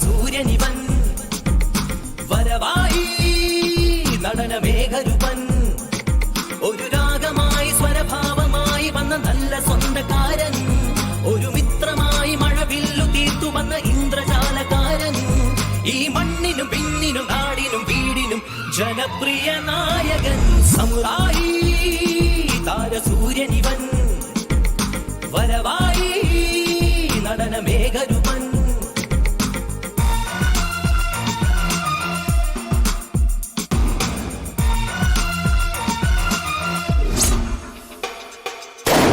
താരസൂര്യനിവൻ വരവായി നടനമേഘരുപൻ ഒരു രാഗമായി സ്വരഭാവമായി വന്ന നല്ല സ്വന്തക്കാരൻ ഒരു മിത്രമായി മഴവില്ലു തീർത്തു വന്ന ഇന്ദ്രജാലകാരൻ ഈ മണ്ണിനും പിന്നിനും നാടിനും വീടിനും ജനപ്രിയ നായകൻ സമുറായി താരസൂര്യനിവൻ വരവായി നടനമേഘരുപൻ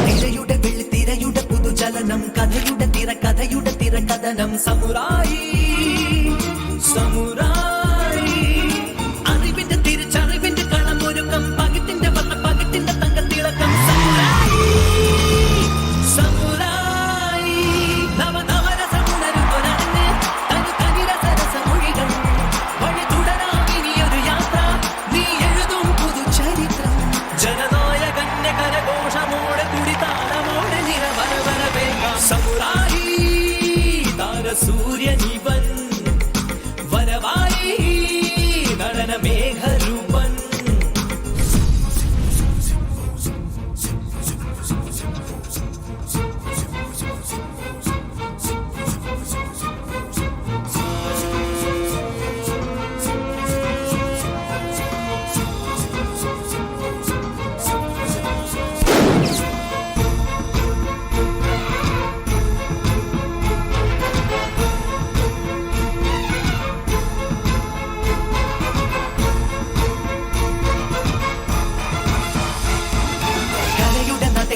തിരയുടെ വെള്ളിത്തിരയുടെ പുതുചലനം കഥയുടെ തിരക്കഥയുടെ തിരക്കഥനം സമുറായി സമുറായി അറിവിന്റെ തിരിച്ചറിവിന്റെ കളമൊരുക്കം പകിട്ടിന്റെ വന്ന പകിട്ടിന്റെ തങ്കത്തിളക്കം സമുറായി സമുറായി നവനവരസമുണരുന്നൊരടങ്ങ് തനി തനിരസരസമൊഴികൾ വഴി തുടരാമിനിയൊരു യാത്ര നീ എഴുതും പുതുചരിത്രം ജനനായകന്റെ കരഘോഷമോടെ തുടിതാളമോടെ നിരവരവരവേഗം സമുറായി താരസൂര്യനിവൻ വരവായി നടനമേഘരൂപൻ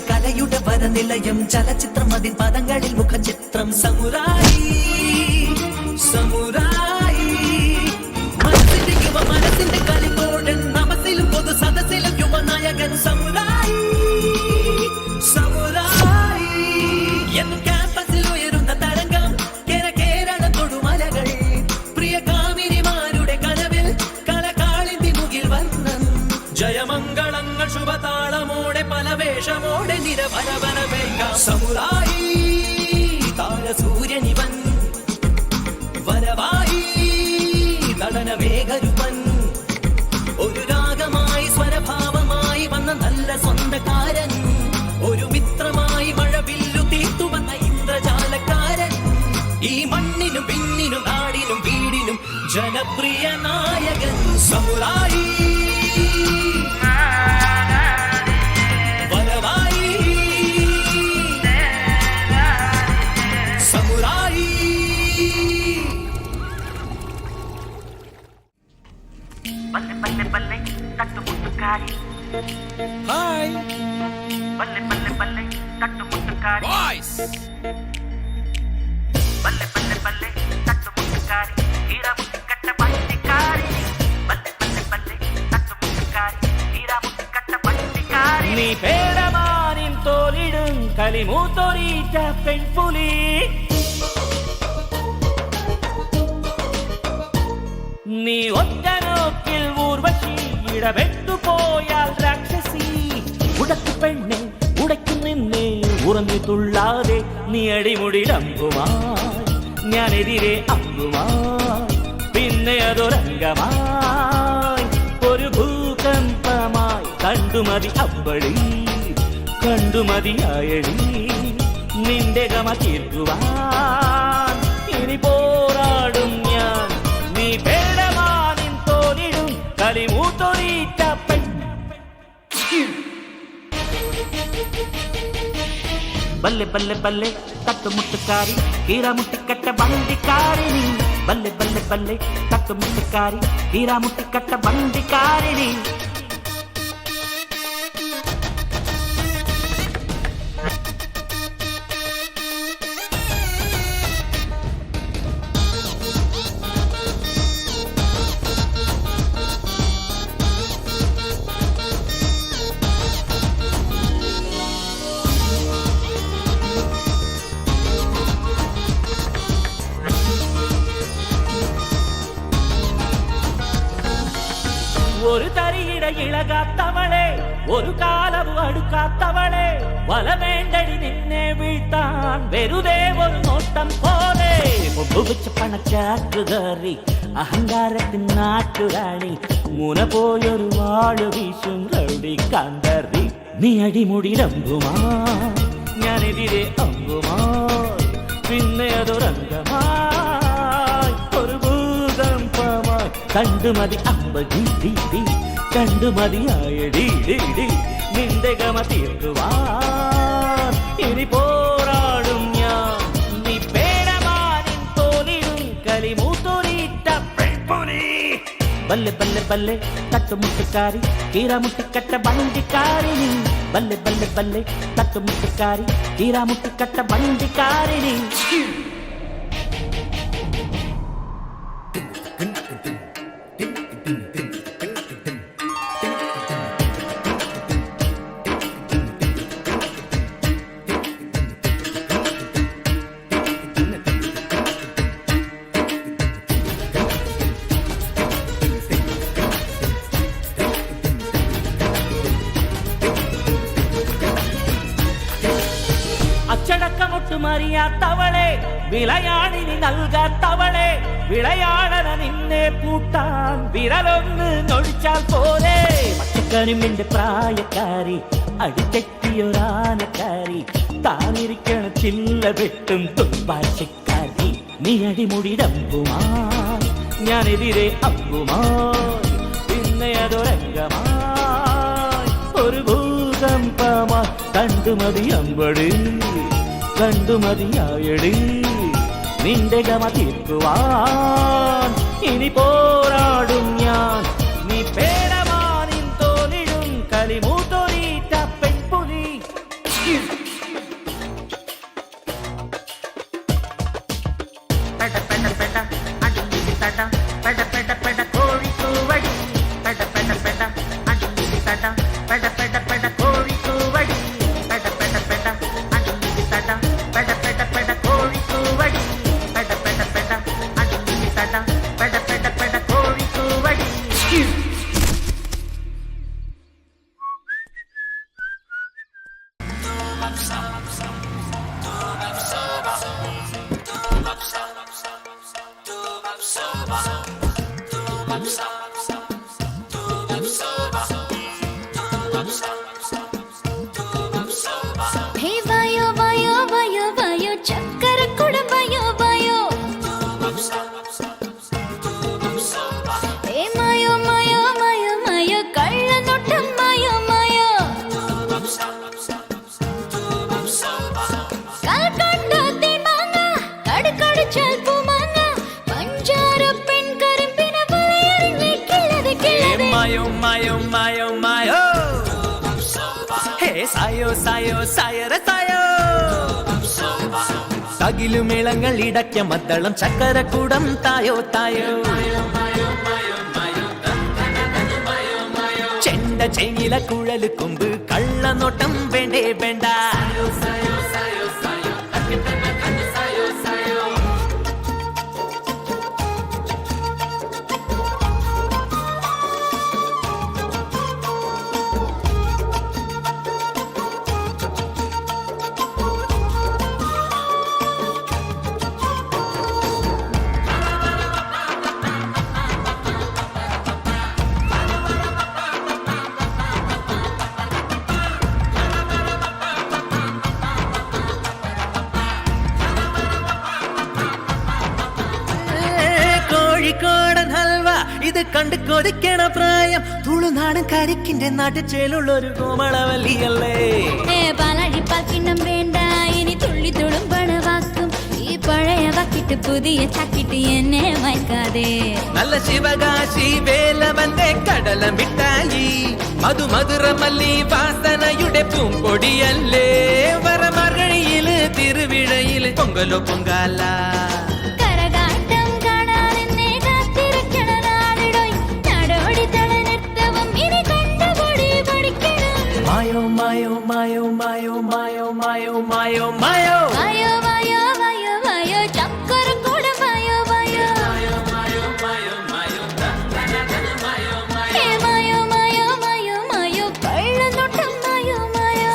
കലയുടെ വരനിലയം ചലച്ചിത്രം അതിൻ പദങ്ങളിൽ മുഖചിത്രം സമുറായി സമുറായി മനസ്സിന്റെ യുവ മനസ്സിന്റെ കളിത്തോടൻ നമസിലും പൊതു സദസ്സിലും യുവനായകൻ സമുറായി സമുറായി എന്നും ക്യാമ്പസിൽ ഉയരുന്ന തരംഗം കേരള തൊടുമലകൾ പ്രിയ കാമിനിമാരുടെ കനവിൽ കലകാളിന്തി മുകിൽ വർണ്ണം ജയമംഗളങ്ങൾ ശുഭതാളമോടെ പല വേഷമോടെ നിരവരവരവേൽക്കാം സമുറായി താരസൂര്യനിവൻ വരവായി നടനമേഘരുപൻ ഒരു രാഗമായി സ്വരഭാവമായി വന്ന നല്ല സ്വന്തക്കാരൻ ഒരു മിത്രമായി മഴവില്ലു തീർത്തു വന്ന ഇന്ദ്രജാലക്കാരൻ ഈ മണ്ണിനും പിന്നിനും നാടിനും വീടിനും ജനപ്രിയ നായകൻ സമുറായി बल्ले बल्ले बल्ले तट्टु मुट्टुकारी हाय बल्ले बल्ले बल्ले तट्टु मुट्टुकारी बॉयज बल्ले बल्ले बल्ले तट्टु मुट्टुकारी हीरा मुट्टिकट्ट पट्टिकारी बल्ले बल्ले बल्ले तट्टु मुट्टुकारी हीरा मुट्टिकट्ट पट्टिकारी നീ പേടമാനിൻ തോലിടും കലിമൂത്തൊരീറ്റ പെൺപുലി നീ ഒറ്റ നോക്കിൽ ഊർവശി ഇടപെട്ടുപോയാൽ രാക്ഷസി ഉടക്കു പെണ്ണെ ഉടയ്ക്കു നിന്നെ ഉറഞ്ഞു തുള്ളാതെ നീ അടിമുടിലമ്പുമായി ഞാനെതിരെ അമ്പുമായി പിന്നെ അതൊരംഗമായി ഒരു ഭൂകമ്പമായി കണ്ടുമതി അമ്പടി കണ്ടുമതിയായടി നിന്റെ ഗമ തീർക്കുവാൻ ഇനി പോരാടും ഞാൻ നീ പേടമാനിൻ തോലിടും കലിമൂത്തൊരീറ്റ പെൺ ബല്ലെ ബല്ലെ ബല്ലെ തട്ടുമുട്ടുകാരി ഹീരാമുട്ടിക്കട്ട ബണ്ടിക്കാരിണി ബല്ലെ ബല്ലെ ബല്ലെ തട്ടുമുട്ടുകാരി ഹീരാമുട്ടിക്കട്ട ബണ്ടിക്കാരിണി ഒരു തരിയിട ഇളകാത്തവളെ ഒരു കാലവും അടുക്കാത്തവളെ വല വേണ്ടടി നിന്നെ വീഴ്ത്താൻ വെറുതെ ഒരു നോട്ടം പോലെ സുഖിച്ച പണച്ചാട്ടുകാരി അഹങ്കാരത്തിൻ നാട്ടുരാണി മുന പോയൊരു വാഴ വീശും റൗഡി കാന്തറി നീ അടിമുടിയിലമ്പുമാ ഞാനെതിരെ അമ്പുമാ പിന്നെ അതൊരംഗമായി ഒരു ഭൂകമ്പമായി കണ്ടുമതി അമ്പ ഡി ഡി ഡി കണ്ടുമതിയായ ഡി ഡി ഡി നിന്റെ ഗമ തീർക്കുവാൻ ഇനി പോരാടും ഞാൻ നീ പേടമാനിൻ തോലിടും കലിമൂത്തോലിട്ട പെൺപുലി ബല്ലെ ബല്ലെ ബല്ലെ തട്ടുമുട്ടുകാരി കീറാമുട്ടിക്കട്ട വണ്ടിക്കാരിനി ബല്ലെ ബല്ലെ ബല്ലെ തട്ടുമുട്ടുകാരി കീറാമുട്ടിക്കട്ട വണ്ടിക്കാരിനി അച്ചടക്കമൊട്ടുമറിയാത്തവളെ വിളയാണിനി നൽകാത്തവളെ വിളയാടന നിന്നെ പൂട്ടാൻ വിരലൊന്ന് നൊഴിച്ചാൽ പോലെ പച്ചക്കരുമ്പിന്റെ പ്രായക്കാരി അടിത്തെറ്റിയൊരാനക്കാരി താനിരിക്കണ ചില്ല വെട്ടും തുമ്പാശക്കാരി നീ അടിമുടിടമ്പുമാ ഞാനെതിരെ അമ്പുമായി പിന്നെ അതൊരംഗമായി ഒരു ഭൂകമ്പമാ കണ്ടുമതി അമ്പടി കണ്ടുമതിയായടി നിന്റെ ഗമ തീർക്കുവാൻ ഇനി പോരാടും ഞാൻ നീ പേടമാനിൻ തോലിടും കലിമൂത്തോലിട്ട പെൺപുലി പെട പെട പെട അടിമിടി തട പെട പെട പെട കോഴിക്കൂവടി പെട പെട പെട അടിമിടി തട പെട പെട പെട കോഴിക്കൂവടി പെട പെട പെട അടിമിടി തട പെട പെട പെട കോഴിക്കൂവടി പെട പെട പെട അടിമിടി തട പെട പെട പെട കോഴിക്കൂവടി ഹേ വായോ വായോ വായോ വായോ ചക്കരക്കുടം വായോ വായോ ഹേ മായോ മായോ മായോ മായോ കള്ളനോട്ടം മായോ മായോ കൽക്കണ്ടത്തെ മാങ്ങ കടുകടിച്ചാൽ പൂമാങ്ങ പഞ്ചാര പെൺകരിമ്പിന വലയറിഞ്ഞേ കിള്ളതെ കിള്ളതെ മായോ മായോ മായോ മായോ ഹേ സായോ സായോ സായര സായോ തകിലുമേളങ്ങൾ ഇടയ്ക്ക മദ്ദളം ചക്കരക്കൂടം തായോ തായോ ചെണ്ട ചെങ്ങില കുഴല് കൊമ്പ് കള്ളനോട്ടം വേണ്ടേ വേണ്ട കോഴിക്കോടൻ ഹൽവ ഇത് കണ്ട് കൊതിക്കണ പ്രായം തുളുനാടൻ കരിക്കിന്റെ നാട്ടിച്ചേലുള്ളൊരു കോമളവല്ലിയല്ലേ പാലടിപ്പാക്കിണ്ണം വേണ്ട ഇനി തുള്ളി തുളുമ്പണ വാക്കും ഈ പഴയ വാക്കിട്ട് പുതിയ ചക്കിട്ട് എന്നെ മയക്കാതെ നല്ല ശിവകാശി വേലവന്റെ കടല മിഠായി മധുമധുരമല്ലി വാസനയുടെ പൂമ്പൊടിയല്ലേ വരമഴയില് തിരുവിഴയില് പൊങ്കലോ പൊങ്കാല കരകാട്ടം കാണാനെന്നെ കാത്തിരിക്കണ നാളിടോയ് നടോടി തളനൃത്തവും ഇനി കണ്ടുപൊടി പഠിക്കണം മായോ മായോ മായോ മായോ മായോ മായോ മായോ മായോ വായോ വായോ വായോ വായോ ചക്കരക്കൂടം വായോ വായോ ഹേ മായോ മായോ മായോ മായോ കള്ളനോട്ടം മായോ മായോ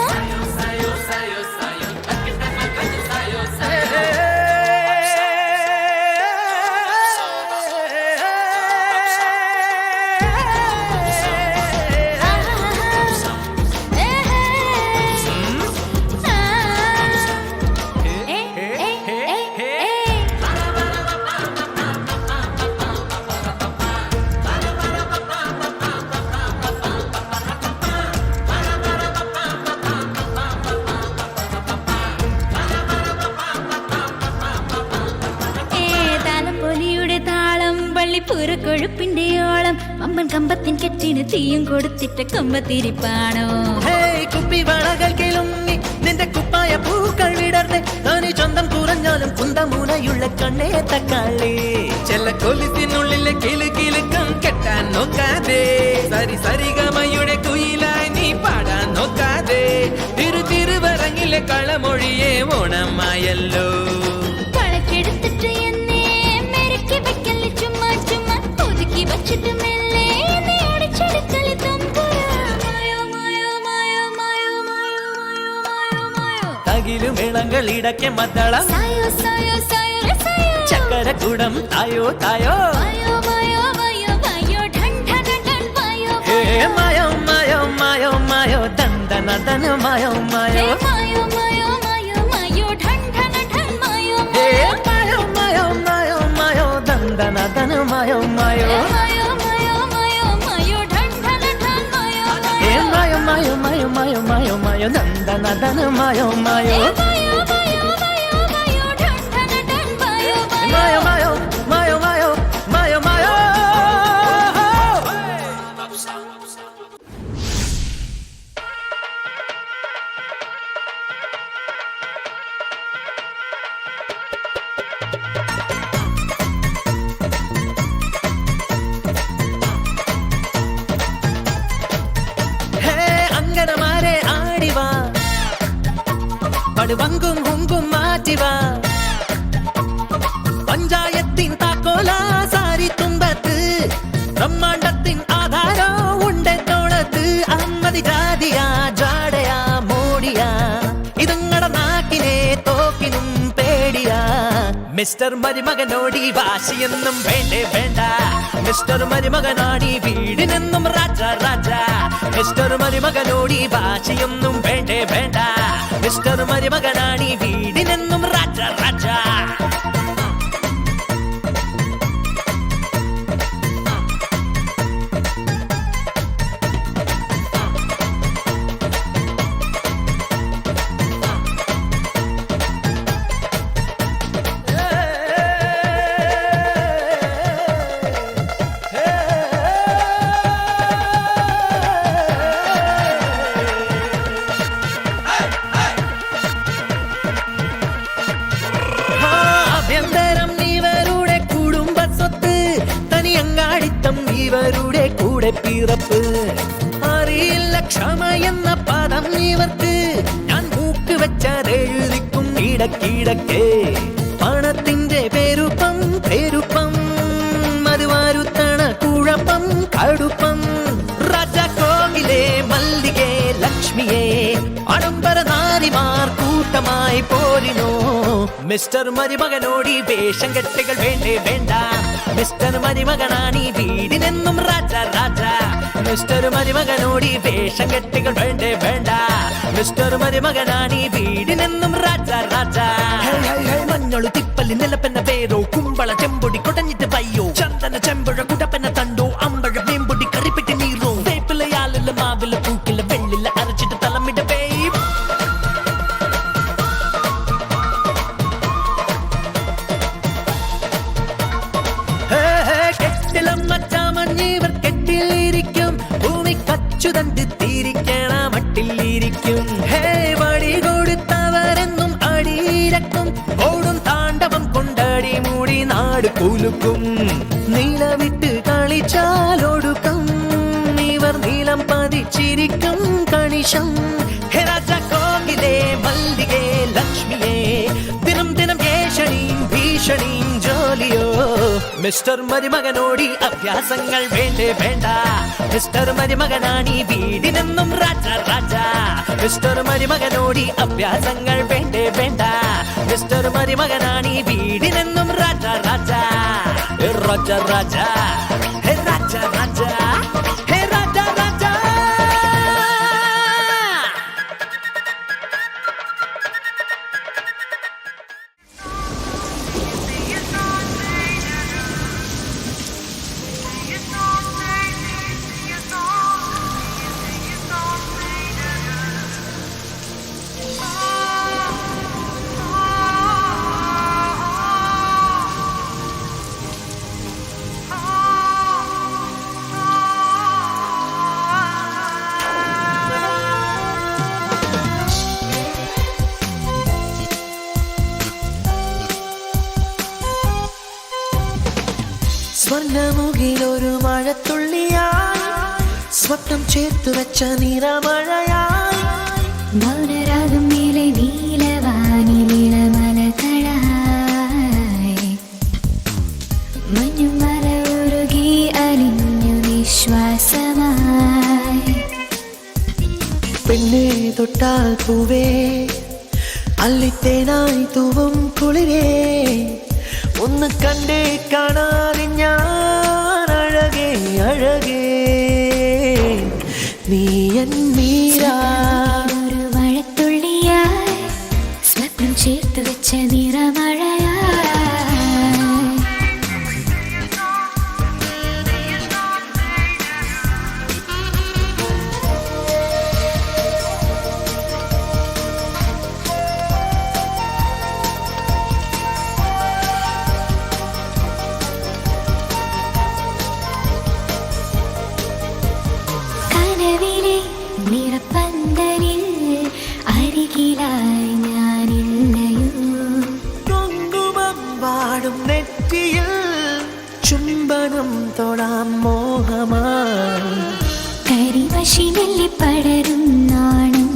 വള്ളിപ്പൂര കൊഴുപ്പിന്റെ ഓളം അമ്പൻ കമ്പത്തിൻ കെട്ടിന് തീയും കൊടുത്തിട്ട കൊമ്പത്തിരിപ്പാണോ കുപ്പി വളകൾ കിളുങ്ങി നിന്റെ കുപ്പായ പൂക്കൾ വിടർന്ന് താനി ചന്തം കുറഞ്ഞാലും കുന്തമുനയുള്ള കണ്ണേ തക്കാളി ചെല്ല കൊലുത്തിനുള്ളിലെ കിളുകിളുക്കം കെട്ടാൻ നോക്കാതെ സരി സരിഗമയുടെ കുയിലായി നീ പാടാൻ നോക്കാതെ തിരുവരങ്ങിലെ കളമൊഴിയെ ഓണമായല്ലോ കളക്കെടുത്തിട്ട് എന്നെ മെരുക്കി വെക്കല് ചുമ്മാ ചുമ്മാ ഒതുക്കി വച്ചിട്ട് മെല്ലെ എന്നെ ഓടിച്ചെടുക്കല് തകിലും ഇളങ്ങൾ ഇടയ്ക്ക് മദ്ദളം സായോ സായോ സായോ സായോ ചക്കരക്കുടം തായോ തായോ മായോ മായോ മായോ മായോ ദന്തന ദന മായോ മായോ മായോ മായോ മായോ മായോ ദന്തന ദന മായോ മായോ മായോ മായോ മായോ മായോ മായോ ദന്തന ദന മായോ മായോ മായോ മായോ മായോ മായോ മായോ മായോ അങ്കനമാരെ ആടിവാ പടുവങ്കും ഹുങ്കും മാറ്റിവാ പഞ്ചായത്തിൻ താക്കോല സാരി തുമ്പത്ത് ബ്രഹ്മാണ്ടത്തിൻ ആധാരോ ഉണ്ട് തോളത്ത് അമ്മതി ജാതിയാ ജാടയാ മോടിയാ ഇതുങ്ങടെ നാക്കിനെ തോക്കിനും പേടിയാ മിസ്റ്റർ മരുമകനോടി വാശിയൊന്നും വേണ്ടേ വേണ്ട മിസ്റ്റർ മരുമകനാടി വീടിനെന്നും രാജ രാജ മിസ്റ്റർ മരുമകനോടി വാശിയൊന്നും വേണ്ടേ വേണ്ട മിസ്റ്റർ മരുമകനാടി വീടിനെന്നും രാജ രാജ ഇവരുടെ കൂടെ പിറപ്പ് അറിയില്ല ക്ഷമയെന്ന പദം ഇവർക്ക് ഞാൻ മൂക്ക് വെച്ചതെഴുതിക്കും ഇടക്കിടക്ക് പണത്തിന്റെ പെരുപ്പം പെരുപ്പം മറുവാരുത്തണ കുഴപ്പം കടുപ്പം രാജാക്കോവിലെ മല്ലികെ ലക്ഷ്മിയെ ആഡംബര നാരിമാർ കൂട്ടമായി പോരിനോ മിസ്റ്റർ മരുമകനോടി വേഷം കെട്ടുകൾ വേണ്ടേ വേണ്ട മിസ്റ്റർ മരുമകനാണീ വീടിനെന്നും രാജ രാജ മിസ്റ്റർ മരുമകനോടി വേഷം കെട്ടുകൾ വേണ്ടേ വേണ്ട മിസ്റ്റർ മരുമകനാണീ വീടിനെന്നും രാജ രാജ മഞ്ഞളു തിപ്പല്ലി നിലപ്പെന്ന പേരോ കുമ്പള ചെമ്പൊടി കൊടഞ്ഞിട്ട് പയ്യോ ചന്ദന ചെമ്പുഴ കുടപ്പെന്ന തണ്ടോ അമ്പഴ വേമ്പൊടി കറിപ്പിട്ട് നീറോ വേപ്പിലയാലില്ല മാവില പൂക്കില്ല വെള്ളില്ല അരച്ചിട്ട് തലമിട പേ മച്ചാമഞ്ഞിവർ കെട്ടിലിരിക്കും ഭൂമി കച്ചുതണ്ട് തീരിക്കണ മട്ടിലിരിക്കും ഹേ വടി കൊടുത്തവരെന്നും അടിയിരക്കും ഓടും താണ്ഡവം കൊണ്ടടി മൂടി നാട് കുലുക്കും നീലവിട്ട് കളിച്ചാലൊടുക്കം ഇവർ നീലം പതിച്ചിരിക്കും കണിശം ഹേ രാജാക്കോവിലെ മല്ലികെ ലക്ഷ്മിയെ ദിനം ദിനം ഏഷണിയും ഭീഷണിയും ജോലിയോ മിസ്റ്റർ മരുമകനോടി അഭ്യാസങ്ങൾ വേണ്ടേ വേണ്ട മിസ്റ്റർ മരുമകനാണീ വീടിനെന്നും രാജ രാജ മിസ്റ്റർ മരുമകനോടി അഭ്യാസങ്ങൾ വേണ്ടേ വേണ്ട മിസ്റ്റർ മരുമകനാണീ വീടിനെന്നും രാജ രാജ രാജ രാജ ഹേ രാജ രാജ ഹേ രാജ രാജ Oh സ്വർണ്ണമുകിലൊരു മഴത്തുള്ളിയായി സ്വപ്നം ചേർത്തു വെച്ച നിറമഴയായി മൗനരാഗം മേലെ നീലവാനിലിള മലകളായി മഞ്ഞുമല ഉരുകി അലിഞ്ഞു നിശ്വാസമായി പെണ്ണെ തൊട്ടാൽ പൂവേ അല്ലിത്തേനായി തൂവും കുളിരേ ഒന്ന് കണ്ടേ കാണാതെ ഞാൻ അഴകേ അഴകേ നീ എൻ മീരാ ഒരു മഴത്തുള്ളിയായി സ്വപ്നം ചേർത്ത് വെച്ച നിറമഴയായി കനവിലെ നിറപ്പന്തലിൽ അരികിലായി ഞാനില്ലയോ കുങ്കുമം വാടും നെറ്റിയിൽ ചുംബനം തൊടാം മോഹമായി കരിമഷി മെല്ലി പടരും നാണം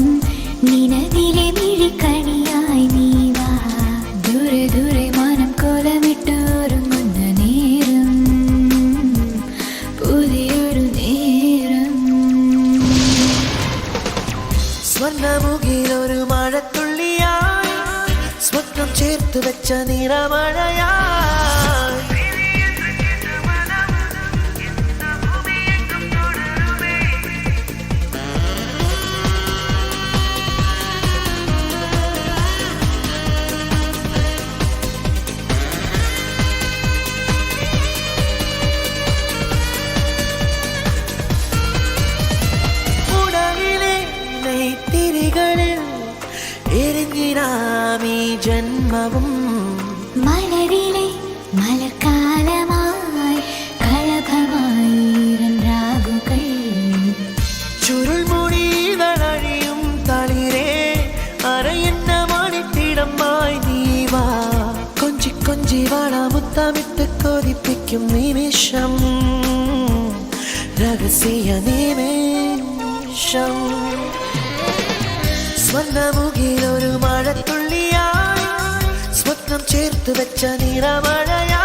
നിലവിലെ മിഴിക്കണിയായി നീ വാ ദൂരെ ദൂരെ മാനം കോലമിട്ടോരുങ്ങുന്ന നേരം പുതിയൊരു നേരം സ്വർണ്ണമുകിലൊരു മഴത്തുള്ളിയായി സ്വപ്നം ചേർത്ത് വെച്ച നിറമഴയായി ഉടലിലെ നെയ്ത്തിരികളിൽ എരിഞ്ഞിനാം ഈ ജന്മവും മലരിലെ മലക്കാലമായി കളഭമായിരം രാഗുകൾ ചുരുൾമുടികളഴിയും തളിരേ അരയെന്ന മണിത്തിടമായി നീവാ കൊഞ്ചി കൊഞ്ചി വള മുത്തമിട്ട് കൊതിപ്പിക്കും നിമിഷം രഹസ്യ നിമിഷം സ്വർണ്ണമുകിലൊരു മഴത്തുള്ളിയായി സ്വപ്നം ചേർത്ത് വെച്ച നിറമഴയായി